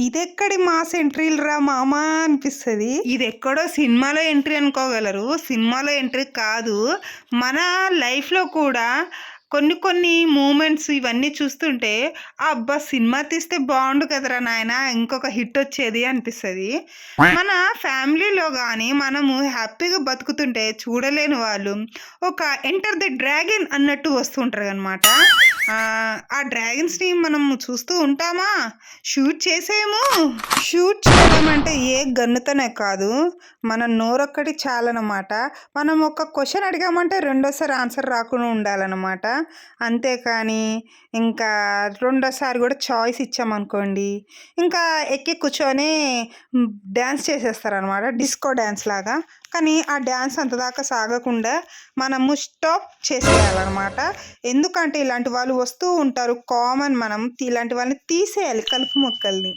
ఇదెక్కడి మాస్ ఎంట్రీలు రా మామా అనిపిస్తుంది. ఇది ఎక్కడో సినిమాలో ఎంట్రీ అనుకోగలరు, సినిమాలో ఎంట్రీ కాదు. మన లైఫ్లో కూడా కొన్ని కొన్ని మూమెంట్స్ ఇవన్నీ చూస్తుంటే అబ్బా సినిమా తీస్తే బాగుండు కదరా నాయన, ఇంకొక హిట్ వచ్చేది అనిపిస్తుంది. మన ఫ్యామిలీలో కానీ మనము హ్యాపీగా బతుకుతుంటే చూడలేని వాళ్ళు ఒక ఎంటర్ ది డ్రాగన్ అన్నట్టు వస్తుంటారు అనమాట. ఆ డ్రాగన్స్ని మనం చూస్తూ ఉంటామా, షూట్ చేసేమో. షూట్ చేయడం అంటే ఏ గన్నుతోనే కాదు, మన నోరొక్కటి చాలన్నమాట. మనం ఒక క్వశ్చన్ అడిగామంటే రెండోసారి ఆన్సర్ రాకుండా ఉండాలన్నమాట. అంతేకాని ఇంకా రెండోసారి కూడా చాయిస్ ఇచ్చామనుకోండి ఇంకా ఎక్కి కూర్చొని డ్యాన్స్ చేసేస్తారనమాట, డిస్కో డ్యాన్స్ లాగా. కానీ ఆ డ్యాన్స్ అంతదాకా సాగకుండా మనము స్టాప్ చేసేయాలన్నమాట. ఎందుకంటే ఇలాంటి వాళ్ళు వస్తూ ఉంటారు కామన్, మనం ఇలాంటి వాళ్ళని తీసేయాలి, కలుపు మొక్కల్ని.